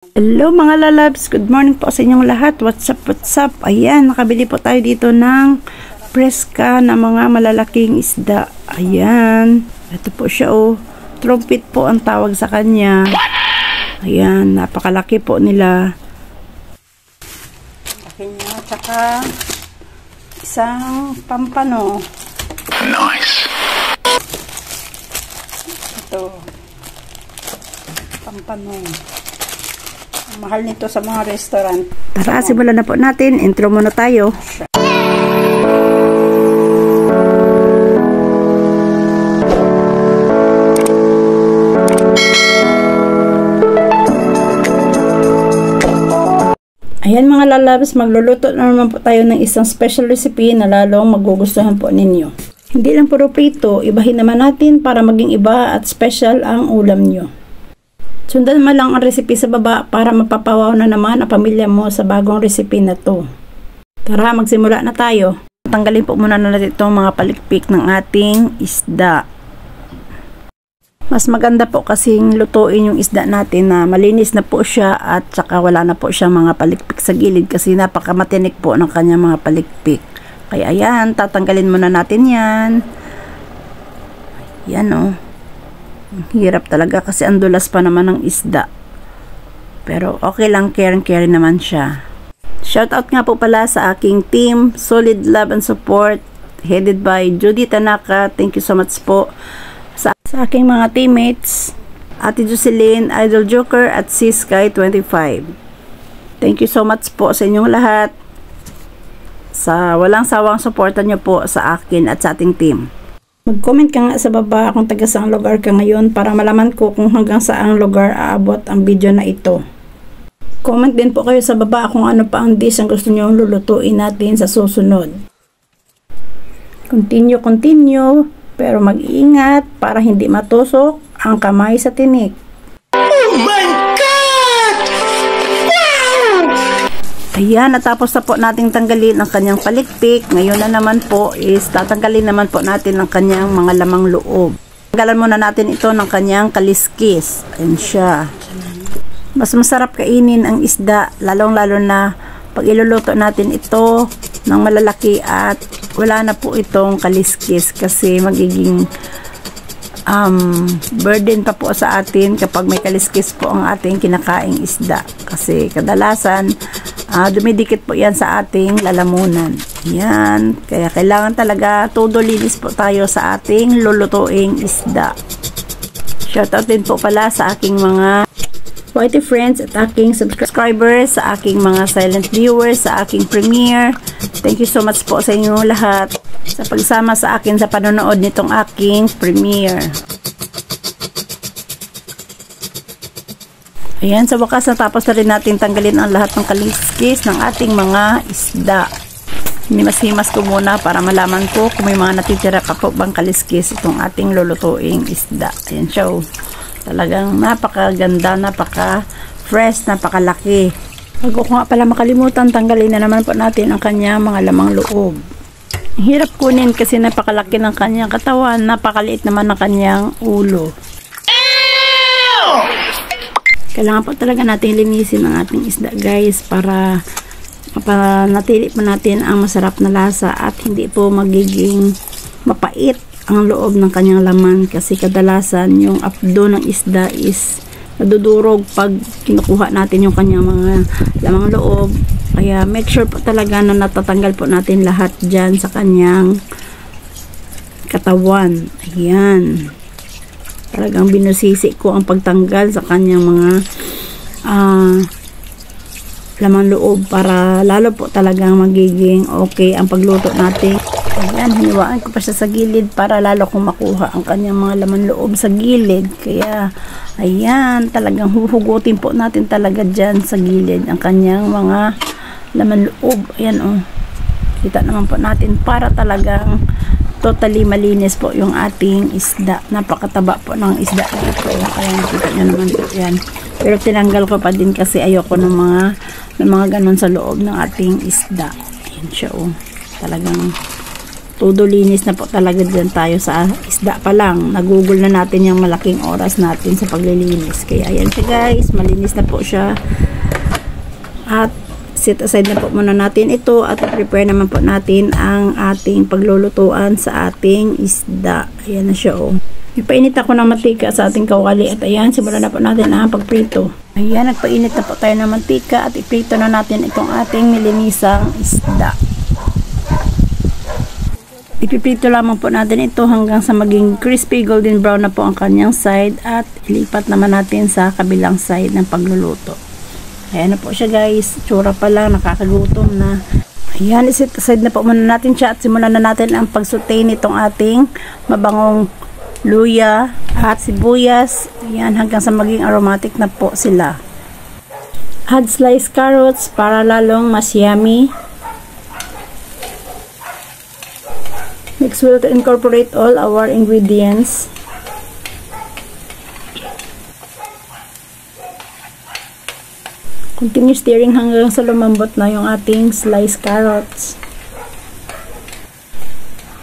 Hello mga lalabs, good morning po sa inyong lahat. What's up, what's up? Ayan, nakabili po tayo dito ng preska na mga malalaking isda. Ayan, ito po siya oh. Trumpet po ang tawag sa kanya. Ayan, napakalaki po nila. Laki niya, tsaka isang pampano. Nice. Ito, pampano. Mahal nito sa mga restaurant. Tara, simulan na po natin. Intro muna tayo. Ayan mga lalabs, magluluto na naman po tayo ng isang special recipe na lalong magugustuhan po ninyo. Hindi lang puro prito, ibahin naman natin para maging iba at special ang ulam nyo. Sundan mo lang ang recipe sa baba para mapapawaw na naman ang pamilya mo sa bagong recipe na to. Tara, magsimula na tayo. Tanggalin po muna natin itong mga palikpik ng ating isda. Mas maganda po kasing lutuin yung isda natin na malinis na po siya at saka wala na po siya mga palikpik sa gilid kasi napakamatinik po ng kanyang mga palikpik. Kaya ayan, tatanggalin muna natin yan. Yan o. Hirap talaga kasi ang dulas pa naman ng isda. Pero okay lang, caring naman siya. Shoutout nga po pala sa aking team, Solid Love and Support, headed by Judy Tanaka. Thank you so much po. Sa aking mga teammates, Ate Jocelyn, Idol Joker at Sky25. Thank you so much po sa inyong lahat. Sa walang sawang suporta nyo po sa akin at sa ating team. Mag-comment ka nga sa baba kung taga saang lugar ka ngayon para malaman ko kung hanggang saang lugar aabot ang video na ito. Comment din po kayo sa baba kung ano pa ang dish ang gusto nyo lulutuin natin sa susunod. Continue, pero mag-iingat para hindi matusok ang kamay sa tinik. Oh my God! Wow! Ayan, natapos na po nating tanggalin ang kanyang palikpik. Ngayon na naman po is tatanggalin naman po natin ang kanyang mga lamang loob. Tanggalan muna natin ito ng kanyang kaliskis. Ayan siya. Mas masarap kainin ang isda, lalong-lalo na pag iluluto natin ito ng malalaki at wala na po itong kaliskis kasi magiging burden pa po sa atin kapag may kaliskis po ang ating kinakaing isda kasi kadalasan dumidikit po yan sa ating lalamunan. Yan, kaya kailangan talaga todo linis po tayo sa ating lulutuing isda. Shoutout din po pala sa aking mga whitey friends at aking subscribers, sa aking mga silent viewers, sa aking premiere. Thank you so much po sa inyo lahat sa pagsama sa akin sa panonood nitong aking premiere. Ayan, sa wakas natapos na rin natin tanggalin ang lahat ng kaliskis ng ating mga isda. Hinimas-himas ko muna para malaman ko kung may mga natitira pa po bang kaliskis itong ating lulutuing isda. Ayan siya oh. Talagang napakaganda, napaka-fresh, napakalaki. Bago ko nga pala makalimutan, tanggalin na naman po natin ang kanyang mga lamang loob. Hirap kunin kasi napakalaki ng kanyang katawan, napakaliit naman ng kanyang ulo. Kailangan po talaga natin linisin ang ating isda guys para mapanatili po natin ang masarap na lasa at hindi po magiging mapait ang loob ng kanyang laman kasi kadalasan yung abdo ng isda is nadudurog pag kinukuha natin yung kanyang mga lamang loob. Kaya make sure po talaga na natatanggal po natin lahat dyan sa kanyang katawan. Ayan. Talagang binusisi ko ang pagtanggal sa kanyang mga lamang loob para lalo po talagang magiging okay ang pagluto natin. Ayan, hiniwaan ko pa siya sa gilid para lalo kong makuha ang kanyang mga laman loob sa gilid. Kaya, ayan, talagang huhugutin po natin talaga dyan sa gilid ang kanyang mga laman loob. Ayan, oh. Kita naman po natin para talagang totally malinis po yung ating isda. Napakataba po ng isda dito. Kaya nakita nyo naman po yan. Pero tinanggal ko pa din kasi ayoko ng mga ganun sa loob ng ating isda. Ayan siya, oh. Talagang todo linis na po talaga dyan tayo sa isda pa lang. Nagugol na natin yung malaking oras natin sa paglilinis. Kaya ayan siya guys, malinis na po siya. At set aside na po muna natin ito at prepare naman po natin ang ating paglulutuan sa ating isda. Ayan na siya oh. Ipainit ako ng mantika sa ating kawali at ayan, simulan na po natin ang pagprito. Ayan, nagpainit na po tayo ng mantika at iprito na natin itong ating nilinisang isda. Ipiprito lamang po natin ito hanggang sa maging crispy golden brown na po ang kanyang side at ilipat naman natin sa kabilang side ng pagluluto. Ayan na po siya guys, tsura pa lang, nakakagutom na. Ayan, iset aside na po muna natin siya at simulan na natin ang pagsaute nitong ating mabangong luya at sibuyas. Ayan, hanggang sa maging aromatic na po sila. Add sliced carrots para lalong mas yummy. Mix well to incorporate all our ingredients. Continue stirring hanggang sa lumambot na yung ating sliced carrots.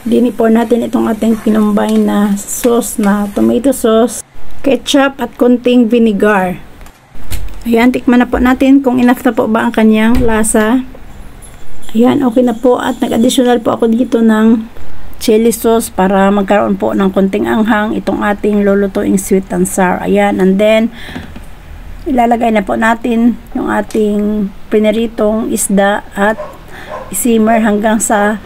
Dinipo natin itong ating pinumbay na sauce na tomato sauce, ketchup at konting vinegar. Ayan, tikman na po natin kung enough na po ba ang kanyang lasa. Ayan, okay na po at nag-additional po ako dito ng chili sauce para magkaroon po ng konting anghang itong ating lulutuing sweet and sour. Ayan, and then ilalagay na po natin yung ating piniritong isda at isimmer hanggang sa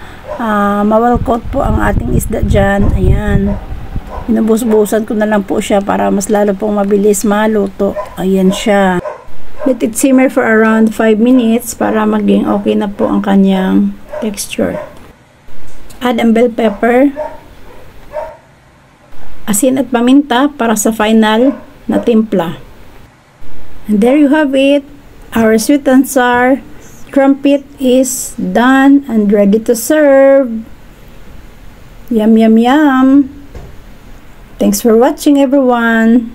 mawalkot po ang ating isda dyan. Ayan, inubus-busan ko na lang po siya para mas lalo pong mabilis maluto. Ayan siya. Let it simmer for around 5 minutes para maging okay na po ang kanyang texture. Add ang bell pepper, asin at paminta para sa final na timpla. And there you have it. Our sweet and sour crumpet is done and ready to serve. Yum, yum, yum. Thanks for watching everyone.